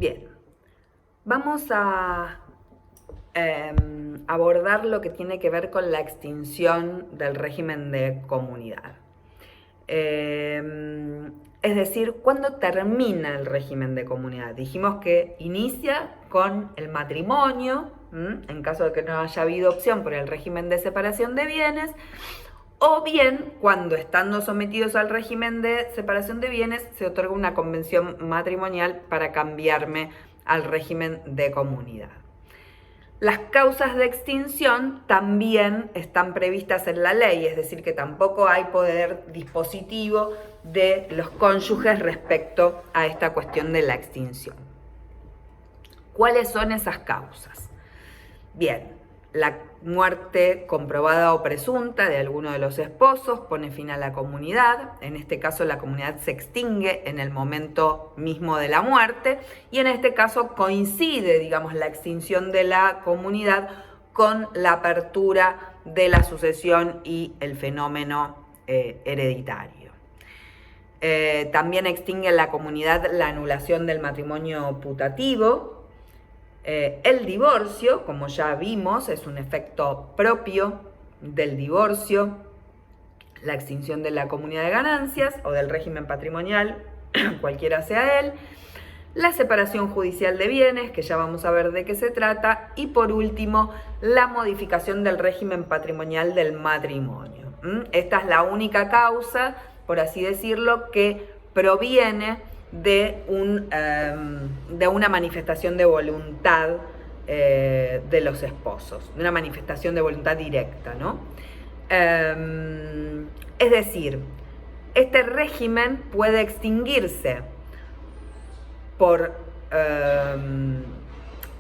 Bien, vamos a abordar lo que tiene que ver con la extinción del régimen de comunidad. Es decir, ¿cuándo termina el régimen de comunidad? Dijimos que inicia con el matrimonio, en caso de que no haya habido opción por el régimen de separación de bienes, o bien cuando, estando sometidos al régimen de separación de bienes, se otorga una convención matrimonial para cambiarme al régimen de comunidad. Las causas de extinción también están previstas en la ley, es decir, que tampoco hay poder dispositivo de los cónyuges respecto a esta cuestión de la extinción. ¿Cuáles son esas causas? Bien, la muerte comprobada o presunta de alguno de los esposos pone fin a la comunidad. En este caso, la comunidad se extingue en el momento mismo de la muerte, y en este caso coincide, digamos, la extinción de la comunidad con la apertura de la sucesión y el fenómeno hereditario. También extingue en la comunidad la anulación del matrimonio putativo. El divorcio, como ya vimos, es un efecto propio del divorcio, la extinción de la comunidad de ganancias o del régimen patrimonial, cualquiera sea él, la separación judicial de bienes, que ya vamos a ver de qué se trata, y por último, la modificación del régimen patrimonial del matrimonio. Esta es la única causa, por así decirlo, que proviene de una manifestación de voluntad de los esposos, de una manifestación de voluntad directa, ¿no? Es decir, este régimen puede extinguirse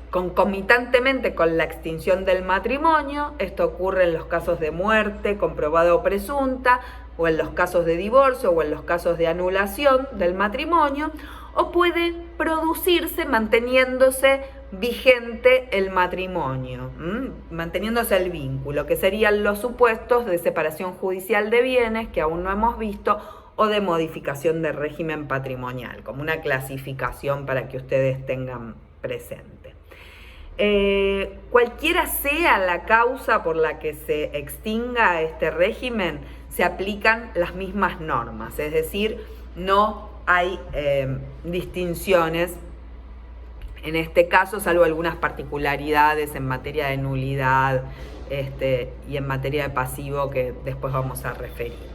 concomitantemente con la extinción del matrimonio. Esto ocurre en los casos de muerte comprobada o presunta, o en los casos de divorcio, o en los casos de anulación del matrimonio, o puede producirse manteniéndose vigente el matrimonio, manteniéndose el vínculo, que serían los supuestos de separación judicial de bienes, que aún no hemos visto, o de modificación de régimen patrimonial, como una clasificación para que ustedes tengan presente. Cualquiera sea la causa por la que se extinga este régimen, se aplican las mismas normas, es decir, no hay distinciones en este caso, salvo algunas particularidades en materia de nulidad y en materia de pasivo que después vamos a referir.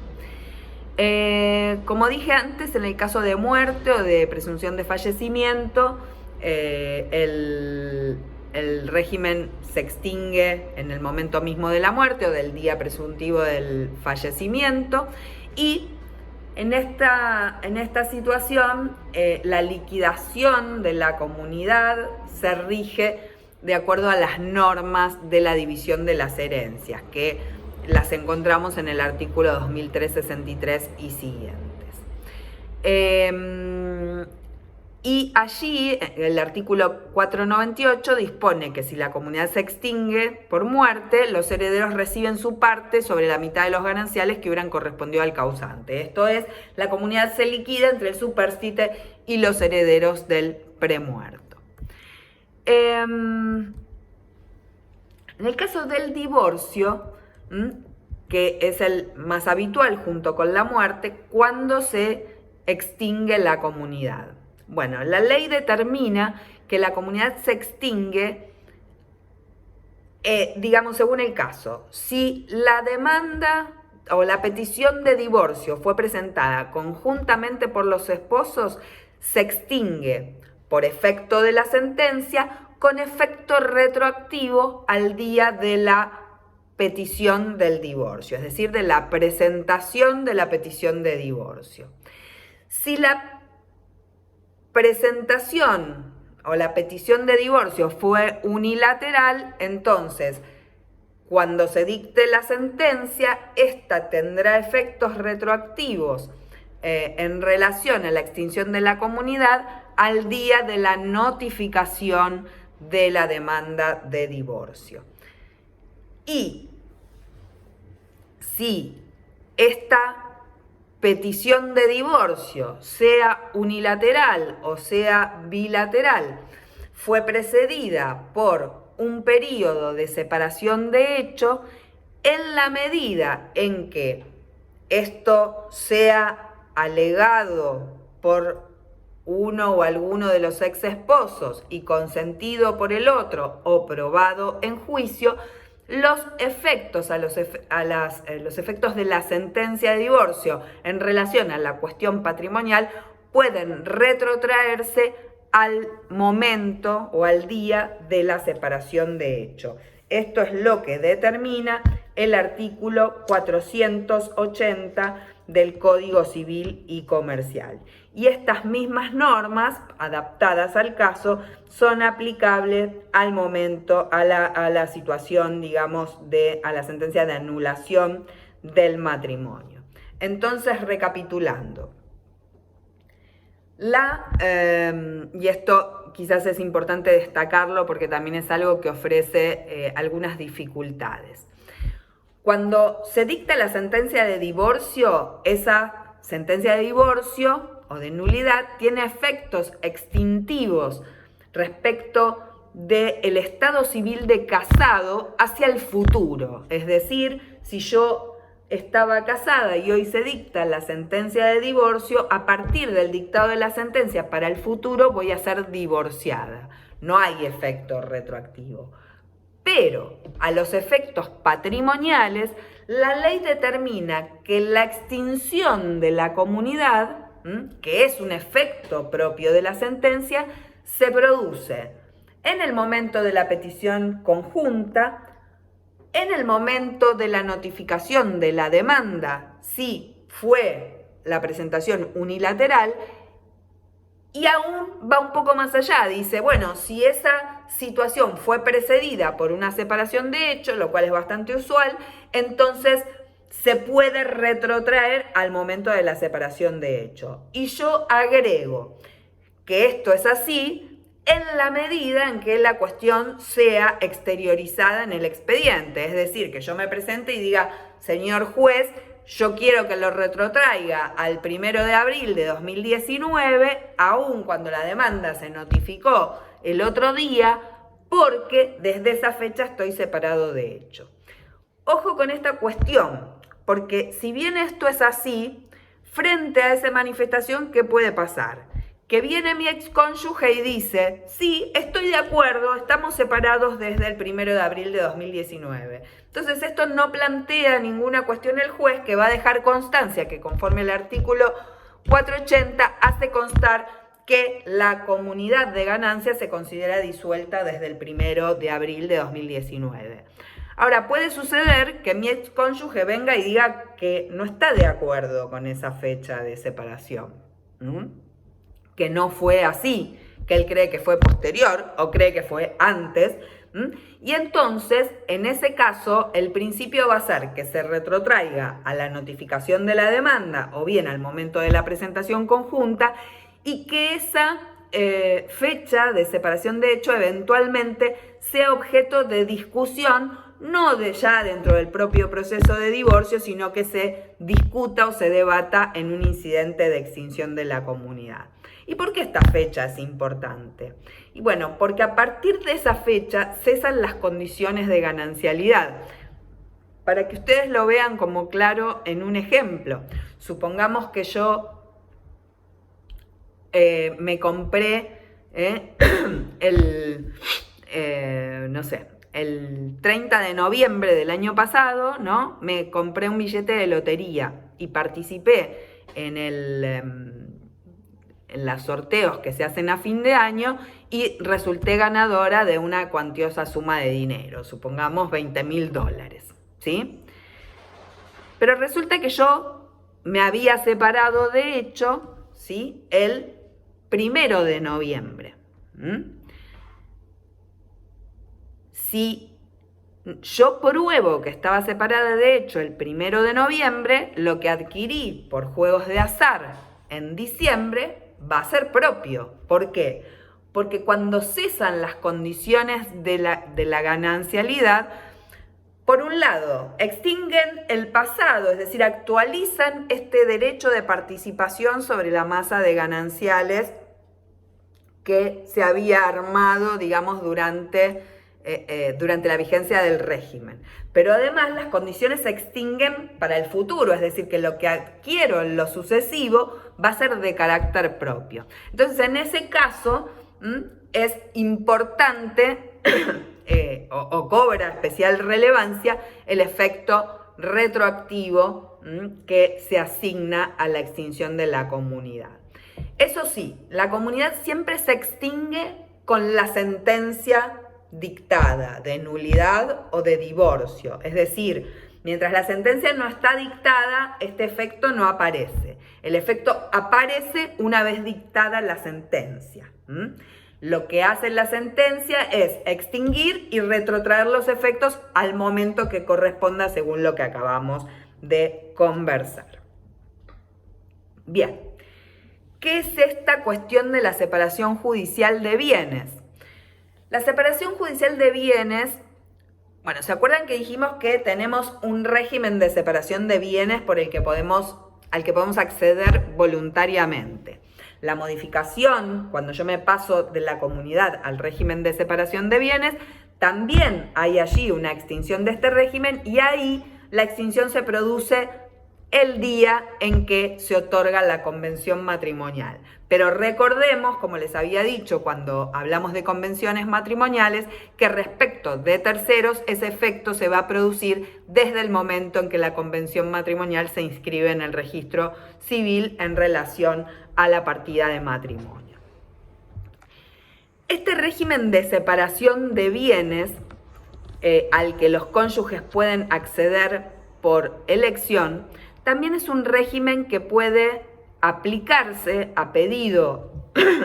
Como dije antes, en el caso de muerte o de presunción de fallecimiento, el régimen se extingue en el momento mismo de la muerte o del día presuntivo del fallecimiento, y en esta situación la liquidación de la comunidad se rige de acuerdo a las normas de la división de las herencias, que las encontramos en el artículo 2363 y siguientes. Y allí el artículo 498 dispone que si la comunidad se extingue por muerte, los herederos reciben su parte sobre la mitad de los gananciales que hubieran correspondido al causante. Esto es, la comunidad se liquida entre el superstite y los herederos del premuerto. En el caso del divorcio, que es el más habitual junto con la muerte, ¿cuándo se extingue la comunidad? Bueno, la ley determina que la comunidad se extingue, digamos, según el caso. Si la demanda o la petición de divorcio fue presentada conjuntamente por los esposos, se extingue por efecto de la sentencia, con efecto retroactivo al día de la petición del divorcio, es decir, de la presentación de la petición de divorcio. Si la presentación o la petición de divorcio fue unilateral, entonces, cuando se dicte la sentencia, esta tendrá efectos retroactivos en relación a la extinción de la comunidad al día de la notificación de la demanda de divorcio. Y si esta petición de divorcio, sea unilateral o sea bilateral, fue precedida por un periodo de separación de hecho, en la medida en que esto sea alegado por uno o alguno de los ex esposos y consentido por el otro o probado en juicio, los efectos, los efectos de la sentencia de divorcio en relación a la cuestión patrimonial pueden retrotraerse al momento o al día de la separación de hecho. Esto es lo que determina el artículo 480 del Código Civil y Comercial. Y estas mismas normas, adaptadas al caso, son aplicables al momento, a la situación, digamos, a la sentencia de anulación del matrimonio. Entonces, recapitulando, y esto quizás es importante destacarlo porque también es algo que ofrece algunas dificultades. Cuando se dicta la sentencia de divorcio, esa sentencia de divorcio o de nulidad tiene efectos extintivos respecto del estado civil de casado hacia el futuro. Es decir, si yo estaba casada y hoy se dicta la sentencia de divorcio, a partir del dictado de la sentencia para el futuro voy a ser divorciada. No hay efecto retroactivo. Pero a los efectos patrimoniales, la ley determina que la extinción de la comunidad, que es un efecto propio de la sentencia, se produce en el momento de la petición conjunta, en el momento de la notificación de la demanda, si fue la presentación unilateral, y aún va un poco más allá, dice, bueno, si esa situación fue precedida por una separación de hecho, lo cual es bastante usual, entonces se puede retrotraer al momento de la separación de hecho. Y yo agrego que esto es así en la medida en que la cuestión sea exteriorizada en el expediente, es decir, que yo me presente y diga, señor juez, yo quiero que lo retrotraiga al 1 de abril de 2019, aun cuando la demanda se notificó el otro día, porque desde esa fecha estoy separado de hecho. Ojo con esta cuestión, porque si bien esto es así, frente a esa manifestación, ¿qué puede pasar? Que viene mi excónyuge y dice, sí, estoy de acuerdo, estamos separados desde el 1 de abril de 2019. Entonces esto no plantea ninguna cuestión el juez, que va a dejar constancia que conforme al artículo 480 hace constar que la comunidad de ganancias se considera disuelta desde el 1 de abril de 2019. Ahora, puede suceder que mi excónyuge venga y diga que no está de acuerdo con esa fecha de separación, que no fue así, que él cree que fue posterior o cree que fue antes. Y entonces, en ese caso, el principio va a ser que se retrotraiga a la notificación de la demanda o bien al momento de la presentación conjunta y que esa fecha de separación de hecho eventualmente sea objeto de discusión, no de ya dentro del propio proceso de divorcio, sino que se discuta o se debata en un incidente de extinción de la comunidad. ¿Y por qué esta fecha es importante? Y bueno, porque a partir de esa fecha cesan las condiciones de ganancialidad. Para que ustedes lo vean como claro en un ejemplo, supongamos que yo me compré el 30 de noviembre del año pasado, ¿no? Me compré un billete de lotería y participé en los sorteos que se hacen a fin de año y resulté ganadora de una cuantiosa suma de dinero, supongamos $20.000, ¿sí? Pero resulta que yo me había separado de hecho, ¿sí?, el 1 de noviembre. Si yo pruebo que estaba separada de hecho el 1 de noviembre, lo que adquirí por juegos de azar en diciembre va a ser propio. ¿Por qué? Porque cuando cesan las condiciones de la ganancialidad, por un lado, extinguen el pasado, es decir, actualizan este derecho de participación sobre la masa de gananciales que se había armado, digamos, durante la vigencia del régimen. Pero además las condiciones se extinguen para el futuro, es decir, que lo que adquiero en lo sucesivo va a ser de carácter propio. Entonces, en ese caso, es importante o cobra especial relevancia el efecto retroactivo que se asigna a la extinción de la comunidad. Eso sí, la comunidad siempre se extingue con la sentencia dictada de nulidad o de divorcio. Es decir, mientras la sentencia no está dictada, este efecto no aparece. El efecto aparece una vez dictada la sentencia. Lo que hace la sentencia es extinguir y retrotraer los efectos al momento que corresponda según lo que acabamos de conversar. Bien, ¿qué es esta cuestión de la separación judicial de bienes? La separación judicial de bienes, bueno, ¿se acuerdan que dijimos que tenemos un régimen de separación de bienes al que podemos acceder voluntariamente? La modificación, cuando yo me paso de la comunidad al régimen de separación de bienes, también hay allí una extinción de este régimen y ahí la extinción se produce el día en que se otorga la convención matrimonial. Pero recordemos, como les había dicho cuando hablamos de convenciones matrimoniales, que respecto de terceros, ese efecto se va a producir desde el momento en que la convención matrimonial se inscribe en el registro civil en relación a la partida de matrimonio. Este régimen de separación de bienes al que los cónyuges pueden acceder por elección, también es un régimen que puede aplicarse a pedido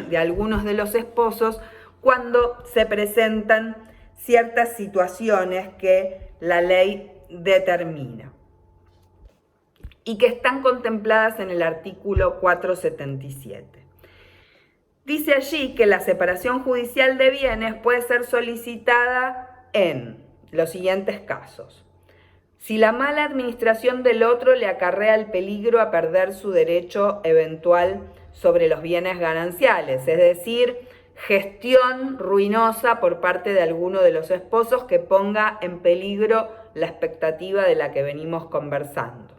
de algunos de los esposos cuando se presentan ciertas situaciones que la ley determina y que están contempladas en el artículo 477. Dice allí que la separación judicial de bienes puede ser solicitada en los siguientes casos. Si la mala administración del otro le acarrea el peligro a perder su derecho eventual sobre los bienes gananciales, es decir, gestión ruinosa por parte de alguno de los esposos que ponga en peligro la expectativa de la que venimos conversando.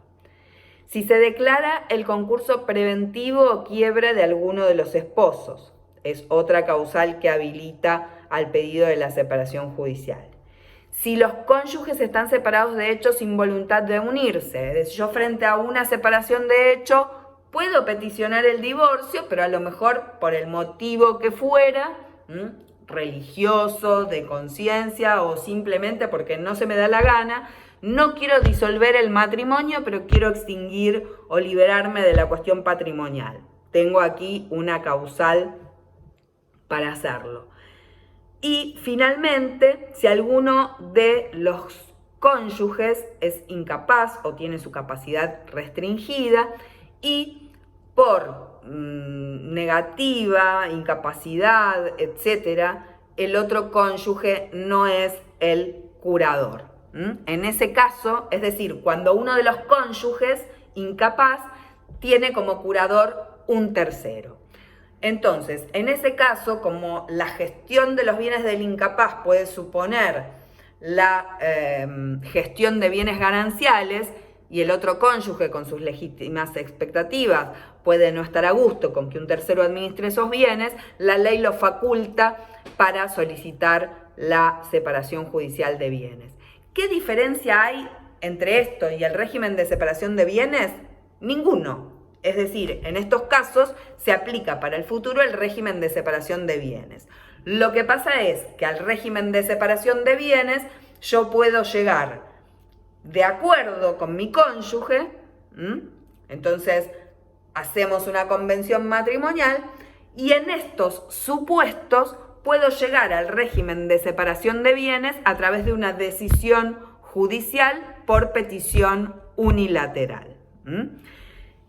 Si se declara el concurso preventivo o quiebra de alguno de los esposos, es otra causal que habilita al pedido de la separación judicial. Si los cónyuges están separados de hecho sin voluntad de unirse, es decir, yo frente a una separación de hecho puedo peticionar el divorcio, pero a lo mejor por el motivo que fuera, religioso, de conciencia o simplemente porque no se me da la gana, no quiero disolver el matrimonio, pero quiero extinguir o liberarme de la cuestión patrimonial. Tengo aquí una causal para hacerlo. Y finalmente, si alguno de los cónyuges es incapaz o tiene su capacidad restringida y por negativa, incapacidad, etcétera, el otro cónyuge no es el curador. En ese caso, es decir, cuando uno de los cónyuges incapaz tiene como curador un tercero. Entonces, en ese caso, como la gestión de los bienes del incapaz puede suponer la gestión de bienes gananciales y el otro cónyuge con sus legítimas expectativas puede no estar a gusto con que un tercero administre esos bienes, la ley lo faculta para solicitar la separación judicial de bienes. ¿Qué diferencia hay entre esto y el régimen de separación de bienes? Ninguno. Es decir, en estos casos se aplica para el futuro el régimen de separación de bienes. Lo que pasa es que al régimen de separación de bienes yo puedo llegar de acuerdo con mi cónyuge, entonces hacemos una convención matrimonial y en estos supuestos puedo llegar al régimen de separación de bienes a través de una decisión judicial por petición unilateral.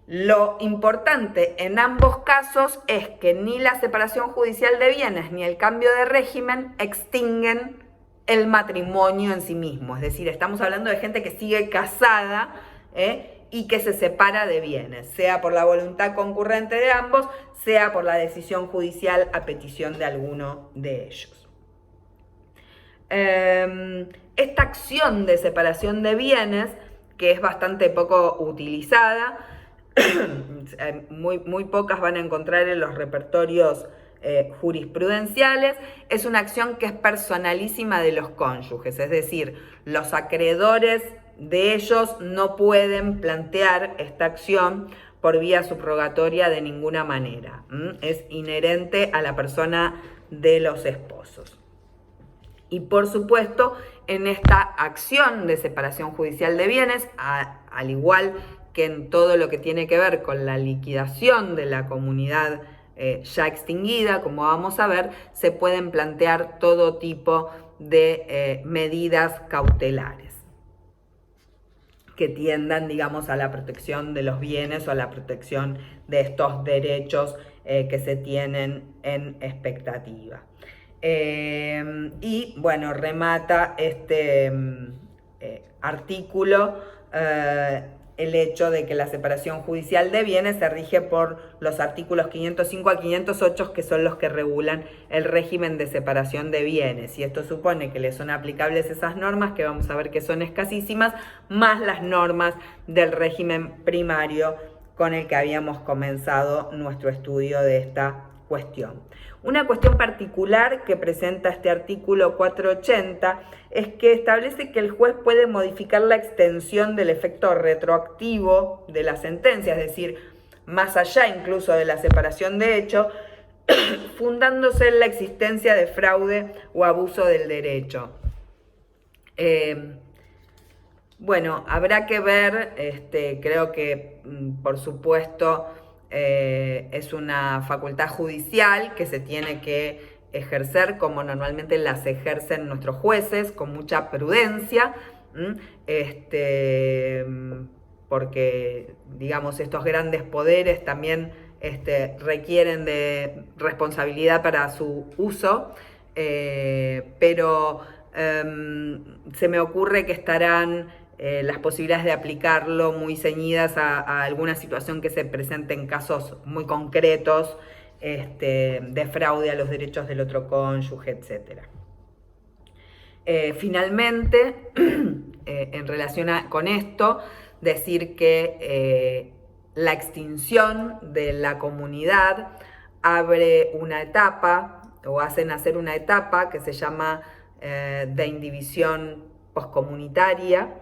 Lo importante en ambos casos es que ni la separación judicial de bienes ni el cambio de régimen extinguen el matrimonio en sí mismo. Es decir, estamos hablando de gente que sigue casada y que se separa de bienes, sea por la voluntad concurrente de ambos, sea por la decisión judicial a petición de alguno de ellos. Esta acción de separación de bienes, que es bastante poco utilizada, muy pocas van a encontrar en los repertorios jurisprudenciales, es una acción que es personalísima de los cónyuges, es decir, los acreedores de ellos no pueden plantear esta acción por vía subrogatoria de ninguna manera. Es inherente a la persona de los esposos. Y por supuesto, en esta acción de separación judicial de bienes, al igual que en todo lo que tiene que ver con la liquidación de la comunidad ya extinguida, como vamos a ver, se pueden plantear todo tipo de medidas cautelares que tiendan, digamos, a la protección de los bienes o a la protección de estos derechos que se tienen en expectativa. Y bueno, remata este artículo el hecho de que la separación judicial de bienes se rige por los artículos 505 a 508, que son los que regulan el régimen de separación de bienes. Y esto supone que le son aplicables esas normas, que vamos a ver que son escasísimas, más las normas del régimen primario con el que habíamos comenzado nuestro estudio de esta cuestión. Una cuestión particular que presenta este artículo 480 es que establece que el juez puede modificar la extensión del efecto retroactivo de la sentencia, es decir, más allá incluso de la separación de hecho, fundándose en la existencia de fraude o abuso del derecho. Bueno, habrá que ver, creo que por supuesto es una facultad judicial que se tiene que ejercer como normalmente las ejercen nuestros jueces, con mucha prudencia, porque, digamos, estos grandes poderes también requieren de responsabilidad para su uso, pero se me ocurre que estarán las posibilidades de aplicarlo muy ceñidas a alguna situación que se presente en casos muy concretos de fraude a los derechos del otro cónyuge, etc. Finalmente, en relación con esto, decir que la extinción de la comunidad abre una etapa o hace nacer una etapa que se llama de indivisión poscomunitaria,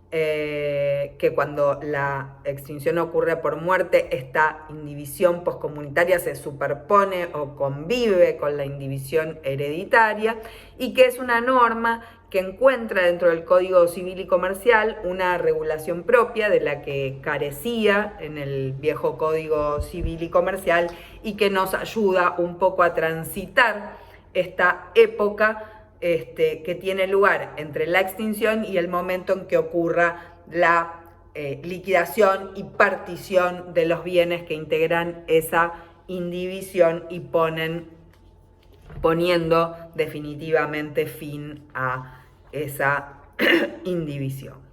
que cuando la extinción ocurre por muerte, esta indivisión poscomunitaria se superpone o convive con la indivisión hereditaria, y que es una norma que encuentra dentro del Código Civil y Comercial una regulación propia de la que carecía en el viejo Código Civil y Comercial, y que nos ayuda un poco a transitar esta época que tiene lugar entre la extinción y el momento en que ocurra la liquidación y partición de los bienes que integran esa indivisión y poniendo definitivamente fin a esa indivisión.